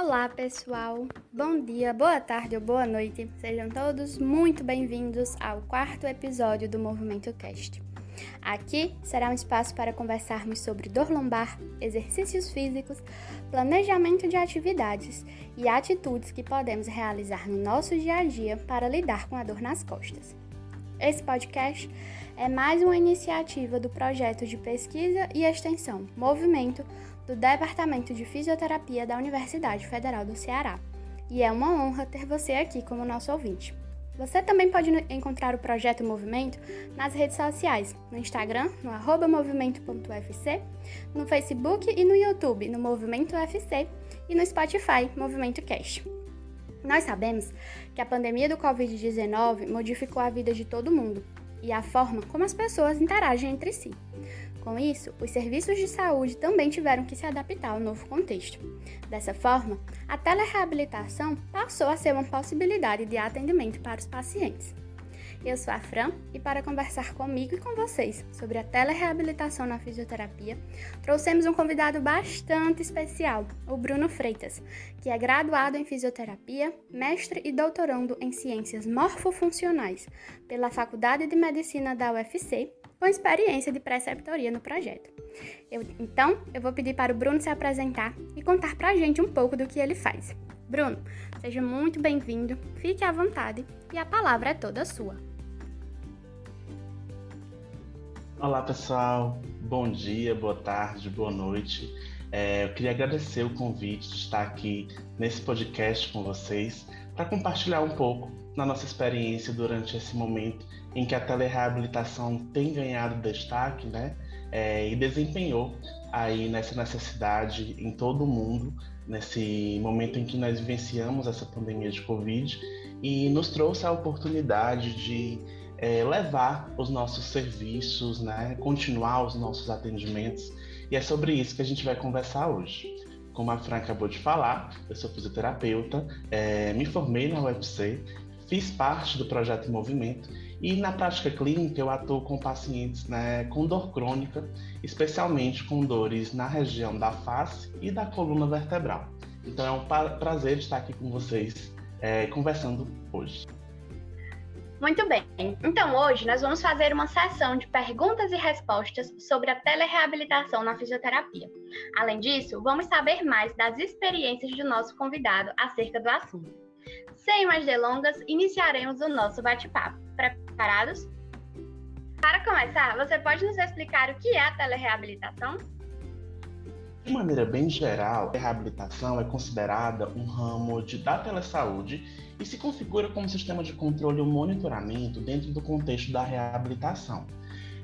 Olá, pessoal! Bom dia, boa tarde ou boa noite. Sejam todos muito bem-vindos ao 4º episódio do Movimento Cast. Aqui será um espaço para conversarmos sobre dor lombar, exercícios físicos, planejamento de atividades e atitudes que podemos realizar no nosso dia a dia para lidar com a dor nas costas. Esse podcast é mais uma iniciativa do projeto de pesquisa e extensão Movimento do Departamento de Fisioterapia da Universidade Federal do Ceará. E é uma honra ter você aqui como nosso ouvinte. Você também pode encontrar o Projeto Movimento nas redes sociais, no Instagram, no @movimento.ufc, no Facebook e no YouTube, no Movimento UFC, e no Spotify, Movimento Cast. Nós sabemos que a pandemia do Covid-19 modificou a vida de todo mundo e a forma como as pessoas interagem entre si. Com isso, os serviços de saúde também tiveram que se adaptar ao novo contexto. Dessa forma, a telereabilitação passou a ser uma possibilidade de atendimento para os pacientes. Eu sou a Fran e para conversar comigo e com vocês sobre a telereabilitação na fisioterapia, trouxemos um convidado bastante especial, o Bruno Freitas, que é graduado em fisioterapia, mestre e doutorando em ciências morfofuncionais pela Faculdade de Medicina da UFC, com experiência de preceptoria no projeto. Então, eu vou pedir para o Bruno se apresentar e contar pra gente um pouco do que ele faz. Bruno, seja muito bem-vindo, fique à vontade e a palavra é toda sua. Olá, pessoal. Bom dia, boa tarde, boa noite. Eu queria agradecer o convite de estar aqui nesse podcast com vocês para compartilhar um pouco da nossa experiência durante esse momento em que a telereabilitação tem ganhado destaque, e desempenhou aí nessa necessidade em todo o mundo, nesse momento em que nós vivenciamos essa pandemia de Covid e nos trouxe a oportunidade de levar os nossos serviços, continuar os nossos atendimentos, e é sobre isso que a gente vai conversar hoje. Como a Fran acabou de falar, eu sou fisioterapeuta, me formei na UFC, fiz parte do projeto Movimento e na prática clínica eu atuo com pacientes com dor crônica, especialmente com dores na região da face e da coluna vertebral. Então é um prazer estar aqui com vocês conversando hoje. Muito bem, então hoje nós vamos fazer uma sessão de perguntas e respostas sobre a telereabilitação na fisioterapia. Além disso, vamos saber mais das experiências do nosso convidado acerca do assunto. Sem mais delongas, iniciaremos o nosso bate-papo. Preparados? Para começar, você pode nos explicar o que é a telereabilitação? De maneira bem geral, a reabilitação é considerada um ramo da telesaúde e se configura como sistema de controle e monitoramento dentro do contexto da reabilitação.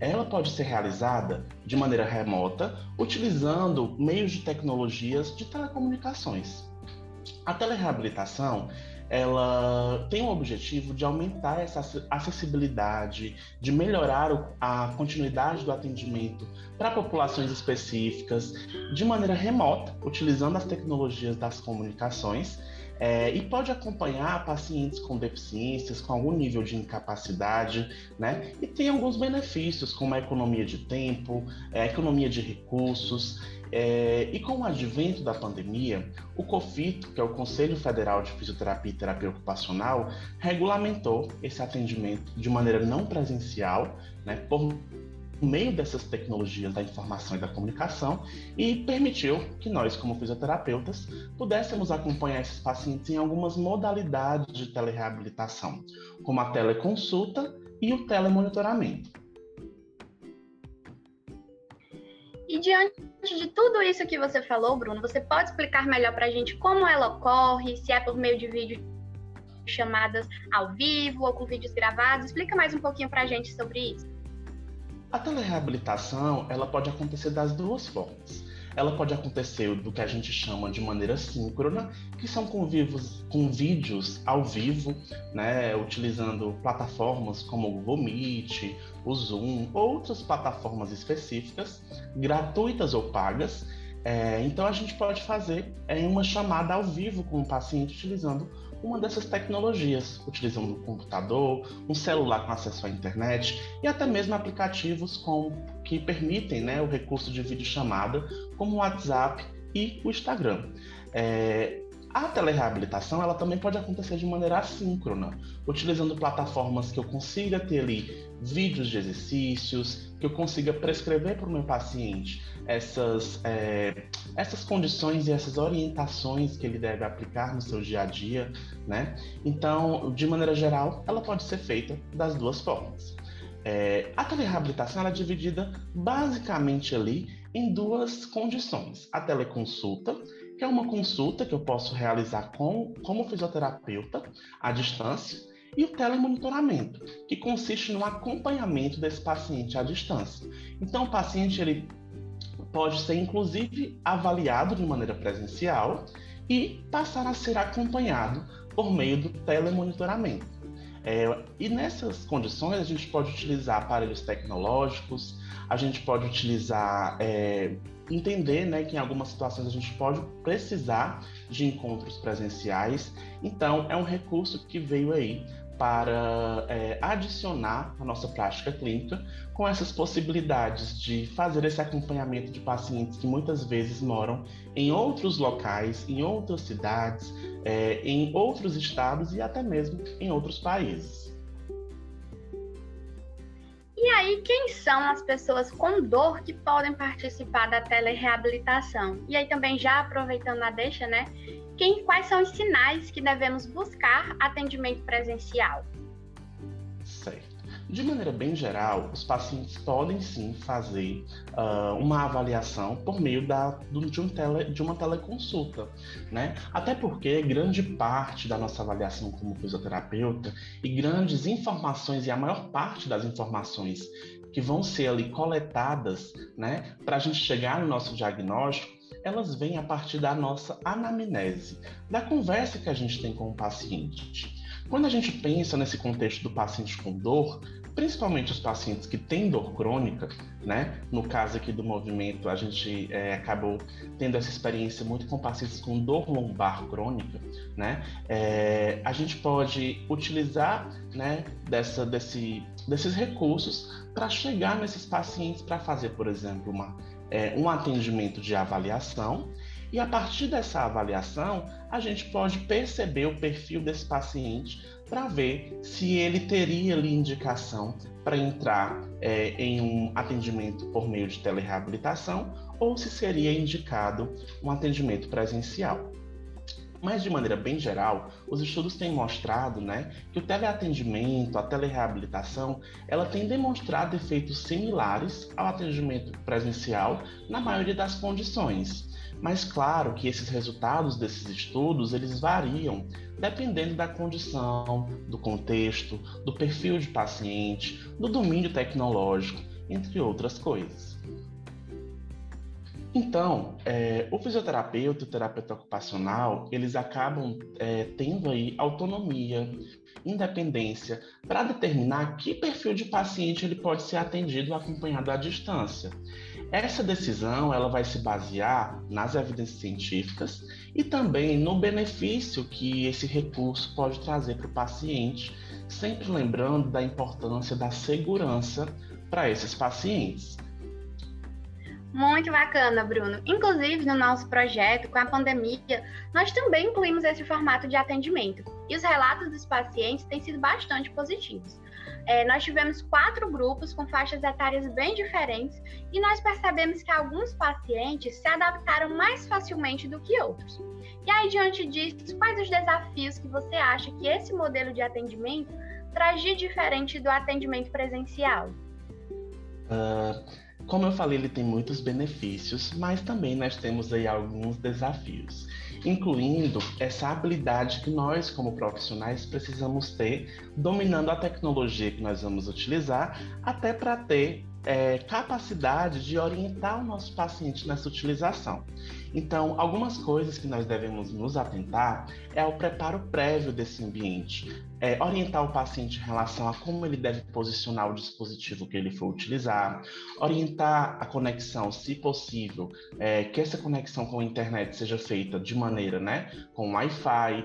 Ela pode ser realizada de maneira remota, utilizando meios de tecnologias de telecomunicações. A telereabilitação ela tem o objetivo de aumentar essa acessibilidade, de melhorar a continuidade do atendimento para populações específicas de maneira remota, utilizando as tecnologias das comunicações, e pode acompanhar pacientes com deficiências, com algum nível de incapacidade, e tem alguns benefícios, como a economia de tempo, a economia de recursos. E com o advento da pandemia, o COFITO, que é o Conselho Federal de Fisioterapia e Terapia Ocupacional, regulamentou esse atendimento de maneira não presencial, por meio dessas tecnologias da informação e da comunicação, e permitiu que nós, como fisioterapeutas, pudéssemos acompanhar esses pacientes em algumas modalidades de telereabilitação, como a teleconsulta e o telemonitoramento. E diante de tudo isso que você falou, Bruno, você pode explicar melhor para a gente como ela ocorre, se é por meio de vídeo chamadas ao vivo ou com vídeos gravados? Explica mais um pouquinho para a gente sobre isso. A telereabilitação, ela pode acontecer das duas formas. Ela pode acontecer do que a gente chama de maneira síncrona, que são com vídeos ao vivo, utilizando plataformas como o Google Meet, o Zoom, outras plataformas específicas, gratuitas ou pagas. Então a gente pode fazer uma chamada ao vivo com o paciente utilizando uma dessas tecnologias, utilizando um computador, um celular com acesso à internet e até mesmo aplicativos que permitem o recurso de videochamada, como o WhatsApp e o Instagram. A telereabilitação, ela também pode acontecer de maneira assíncrona, utilizando plataformas que eu consiga ter ali vídeos de exercícios, que eu consiga prescrever para o meu paciente essas condições e essas orientações que ele deve aplicar no seu dia a dia, né? Então, de maneira geral, ela pode ser feita das duas formas. A telereabilitação ela é dividida basicamente ali em duas condições. A teleconsulta, que é uma consulta que eu posso realizar como fisioterapeuta à distância, e o telemonitoramento, que consiste no acompanhamento desse paciente à distância. Então, o paciente ele pode ser, inclusive, avaliado de maneira presencial e passar a ser acompanhado por meio do telemonitoramento. E nessas condições, a gente pode utilizar aparelhos tecnológicos, a gente pode utilizar, entender, né, que em algumas situações a gente pode precisar de encontros presenciais. Então, é um recurso que veio aí para adicionar a nossa prática clínica com essas possibilidades de fazer esse acompanhamento de pacientes que muitas vezes moram em outros locais, em outras cidades, em outros estados e até mesmo em outros países. E aí, quem são as pessoas com dor que podem participar da telereabilitação? E aí também já aproveitando a deixa, né? Quais são os sinais que devemos buscar atendimento presencial? Certo. De maneira bem geral, os pacientes podem sim fazer uma avaliação por meio de uma teleconsulta, né? Até porque grande parte da nossa avaliação como fisioterapeuta e grandes informações, e a maior parte das informações que vão ser ali coletadas, né, para a gente chegar no nosso diagnóstico, elas vêm a partir da nossa anamnese, da conversa que a gente tem com o paciente. Quando a gente pensa nesse contexto do paciente com dor, principalmente os pacientes que têm dor crônica, né? No caso aqui do movimento, a gente acabou tendo essa experiência muito com pacientes com dor lombar crônica, né? A gente pode utilizar, né, desses recursos para chegar nesses pacientes para fazer, por exemplo, um atendimento de avaliação. E a partir dessa avaliação, a gente pode perceber o perfil desse paciente para ver se ele teria ali indicação para entrar em um atendimento por meio de telereabilitação ou se seria indicado um atendimento presencial. Mas, de maneira bem geral, os estudos têm mostrado, né, que o teleatendimento, a telereabilitação, ela tem demonstrado efeitos similares ao atendimento presencial na maioria das condições. Mas claro que esses resultados desses estudos, eles variam dependendo da condição, do contexto, do perfil de paciente, do domínio tecnológico, entre outras coisas. Então, o fisioterapeuta e o terapeuta ocupacional, eles acabam tendo aí autonomia, independência, para determinar que perfil de paciente ele pode ser atendido ou acompanhado à distância. Essa decisão ela vai se basear nas evidências científicas e também no benefício que esse recurso pode trazer para o paciente, sempre lembrando da importância da segurança para esses pacientes. Muito bacana, Bruno. Inclusive, no nosso projeto, com a pandemia, nós também incluímos esse formato de atendimento. E os relatos dos pacientes têm sido bastante positivos. Nós tivemos 4 grupos com faixas etárias bem diferentes e nós percebemos que alguns pacientes se adaptaram mais facilmente do que outros. E aí, diante disso, quais os desafios que você acha que esse modelo de atendimento traz de diferente do atendimento presencial? Como eu falei, ele tem muitos benefícios, mas também nós temos aí alguns desafios, incluindo essa habilidade que nós, como profissionais, precisamos ter dominando a tecnologia que nós vamos utilizar, até para ter capacidade de orientar o nosso paciente nessa utilização. Então, algumas coisas que nós devemos nos atentar é ao preparo prévio desse ambiente, orientar o paciente em relação a como ele deve posicionar o dispositivo que ele for utilizar, orientar a conexão, se possível, que essa conexão com a internet seja feita de maneira, né, com Wi-Fi,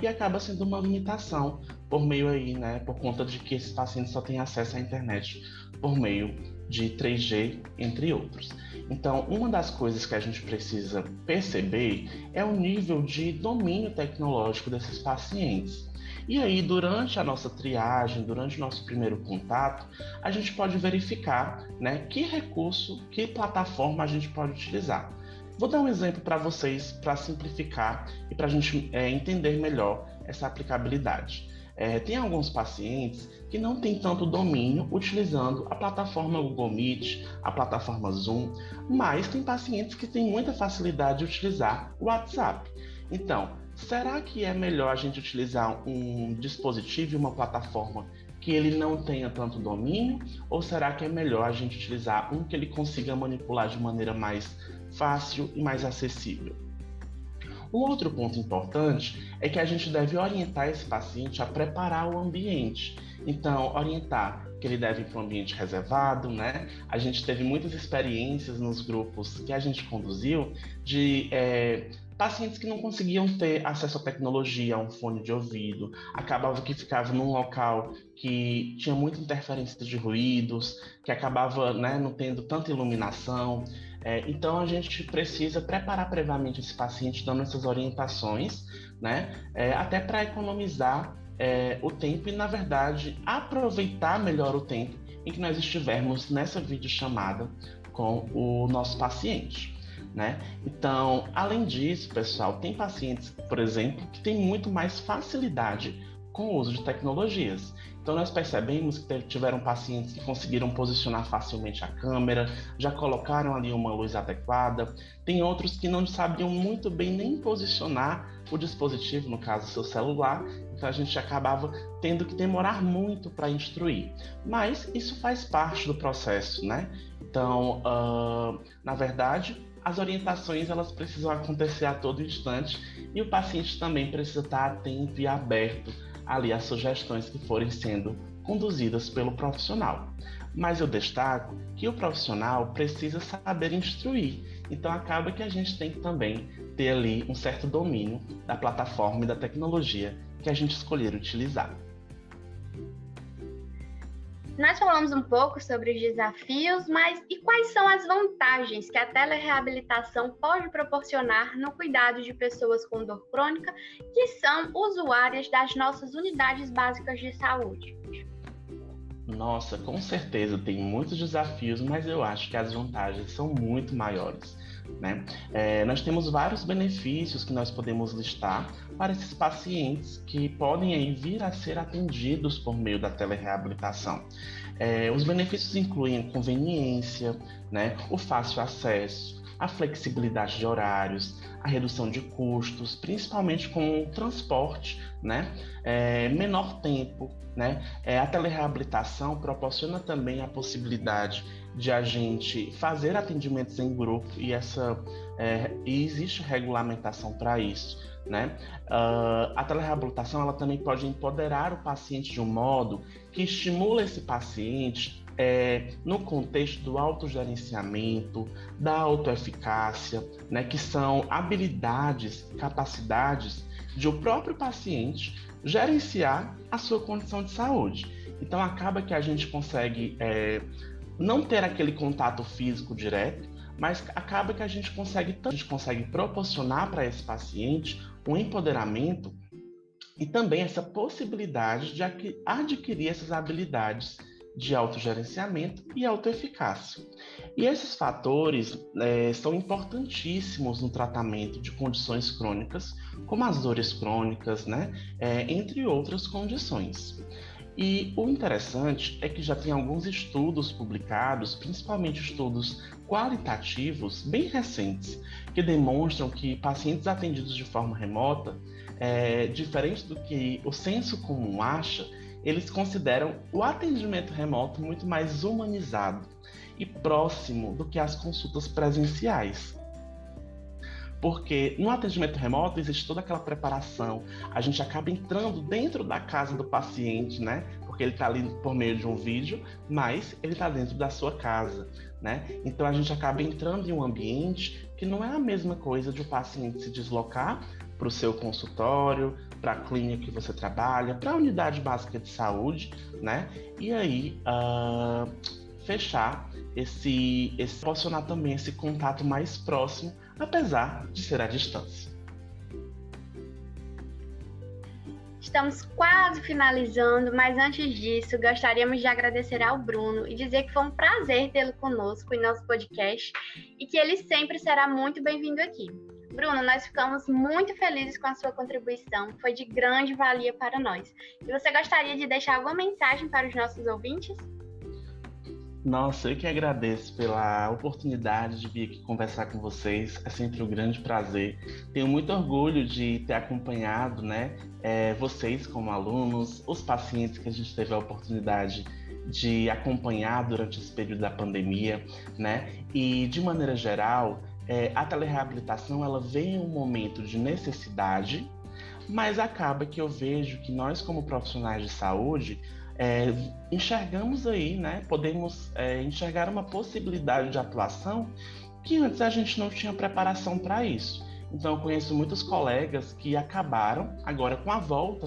e acaba sendo uma limitação por meio aí, né, por conta de que esses pacientes só têm acesso à internet por meio de 3G, entre outros. Então, uma das coisas que a gente precisa perceber é o nível de domínio tecnológico desses pacientes. E aí, durante a nossa triagem, durante o nosso primeiro contato, a gente pode verificar, né, que recurso, que plataforma a gente pode utilizar. Vou dar um exemplo para vocês, para simplificar e para a gente entender melhor essa aplicabilidade. Tem alguns pacientes que não têm tanto domínio utilizando a plataforma Google Meet, a plataforma Zoom, mas tem pacientes que têm muita facilidade de utilizar o WhatsApp. Então, será que é melhor a gente utilizar um dispositivo e uma plataforma que ele não tenha tanto domínio? Ou será que é melhor a gente utilizar um que ele consiga manipular de maneira mais fácil e mais acessível? Um outro ponto importante é que a gente deve orientar esse paciente a preparar o ambiente. Então, orientar que ele deve ir para um ambiente reservado, né? A gente teve muitas experiências nos grupos que a gente conduziu de pacientes que não conseguiam ter acesso à tecnologia, a um fone de ouvido, acabava que ficava num local que tinha muita interferência de ruídos, que acabava, né, não tendo tanta iluminação. Então, a gente precisa preparar previamente esse paciente dando essas orientações, né, até para economizar o tempo e, na verdade, aproveitar melhor o tempo em que nós estivermos nessa videochamada com o nosso paciente, né? Então, além disso, pessoal, tem pacientes, por exemplo, que têm muito mais facilidade com o uso de tecnologias. Então, nós percebemos que tiveram pacientes que conseguiram posicionar facilmente a câmera, já colocaram ali uma luz adequada. Tem outros que não sabiam muito bem nem posicionar o dispositivo, no caso, seu celular. Então, a gente acabava tendo que demorar muito para instruir. Mas isso faz parte do processo, né? Então, na verdade, as orientações elas precisam acontecer a todo instante e o paciente também precisa estar atento e aberto ali as sugestões que forem sendo conduzidas pelo profissional. Mas eu destaco que o profissional precisa saber instruir, então acaba que a gente tem que também ter ali um certo domínio da plataforma e da tecnologia que a gente escolher utilizar. Nós falamos um pouco sobre os desafios, mas e quais são as vantagens que a telereabilitação pode proporcionar no cuidado de pessoas com dor crônica que são usuárias das nossas unidades básicas de saúde? Nossa, com certeza tem muitos desafios, mas eu acho que as vantagens são muito maiores, né? Nós temos vários benefícios que nós podemos listar para esses pacientes que podem aí vir a ser atendidos por meio da telereabilitação. Os benefícios incluem a conveniência, né? O fácil acesso, a flexibilidade de horários, a redução de custos, principalmente com o transporte, né? Menor tempo, né? A telereabilitação proporciona também a possibilidade de a gente fazer atendimentos em grupo e existe regulamentação para isso, né? A telereabilitação ela também pode empoderar o paciente de um modo que estimula esse paciente no contexto do autogerenciamento, da autoeficácia, né, que são habilidades, capacidades de o próprio paciente gerenciar a sua condição de saúde. Então acaba que a gente consegue não ter aquele contato físico direto, mas acaba que a gente consegue proporcionar para esse paciente um empoderamento e também essa possibilidade de adquirir essas habilidades de autogerenciamento e autoeficácia. E esses fatores são importantíssimos no tratamento de condições crônicas, como as dores crônicas, né? Entre outras condições. E o interessante é que já tem alguns estudos publicados, principalmente estudos qualitativos bem recentes, que demonstram que pacientes atendidos de forma remota, diferente do que o senso comum acha, eles consideram o atendimento remoto muito mais humanizado e próximo do que as consultas presenciais. Porque no atendimento remoto existe toda aquela preparação, a gente acaba entrando dentro da casa do paciente, né? Porque ele está ali por meio de um vídeo, mas ele está dentro da sua casa, né? Então a gente acaba entrando em um ambiente que não é a mesma coisa de o paciente se deslocar para o seu consultório, para a clínica que você trabalha, para a unidade básica de saúde, né? E aí fechar proporcionar também esse contato mais próximo, apesar de ser à distância. Estamos quase finalizando, mas antes disso, gostaríamos de agradecer ao Bruno e dizer que foi um prazer tê-lo conosco em nosso podcast e que ele sempre será muito bem-vindo aqui. Bruno, nós ficamos muito felizes com a sua contribuição, foi de grande valia para nós. E você gostaria de deixar alguma mensagem para os nossos ouvintes? Nossa, eu que agradeço pela oportunidade de vir aqui conversar com vocês. É sempre um grande prazer. Tenho muito orgulho de ter acompanhado, vocês como alunos, os pacientes que a gente teve a oportunidade de acompanhar durante esse período da pandemia, E, de maneira geral, a telereabilitação ela vem em um momento de necessidade, mas acaba que eu vejo que nós, como profissionais de saúde, enxergamos aí, podemos enxergar uma possibilidade de atuação que antes a gente não tinha preparação para isso. Então, eu conheço muitos colegas que acabaram, agora com a volta,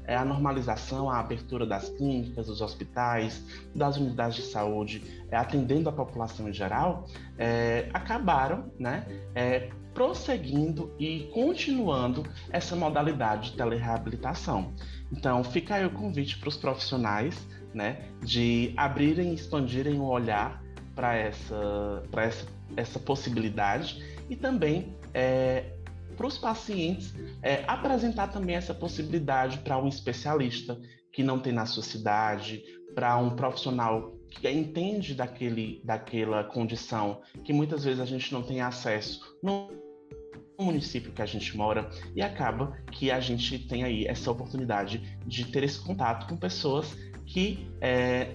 a normalização, a abertura das clínicas, dos hospitais, das unidades de saúde, atendendo a população em geral, acabaram, prosseguindo e continuando essa modalidade de telereabilitação. Então, fica aí o convite para os profissionais, de abrirem e expandirem o olhar para essa possibilidade e também para os pacientes apresentar também essa possibilidade para um especialista que não tem na sua cidade, para um profissional que entende daquela condição que muitas vezes a gente não tem acesso no município que a gente mora, e acaba que a gente tem aí essa oportunidade de ter esse contato com pessoas que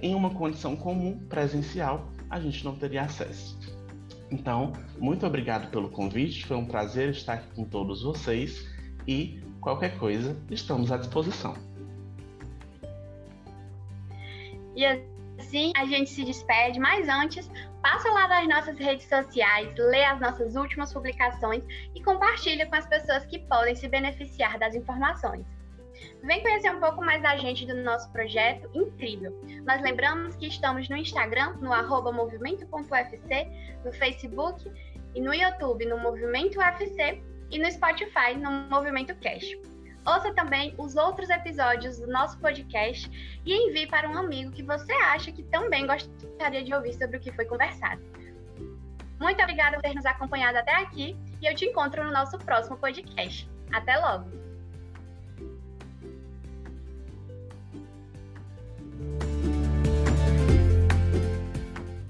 em uma condição comum, presencial, a gente não teria acesso. Então, muito obrigado pelo convite, foi um prazer estar aqui com todos vocês e qualquer coisa, estamos à disposição. E assim a gente se despede, mas antes, passa lá nas nossas redes sociais, lê as nossas últimas publicações e compartilha com as pessoas que podem se beneficiar das informações. Vem conhecer um pouco mais da gente, do nosso projeto incrível. Nós lembramos que estamos no Instagram, no @movimento.ufc, no Facebook e no YouTube, no Movimento UFC, e no Spotify, no Movimento Cast. Ouça também os outros episódios do nosso podcast e envie para um amigo que você acha que também gostaria de ouvir sobre o que foi conversado. Muito obrigada por ter nos acompanhado até aqui e eu te encontro no nosso próximo podcast. Até logo!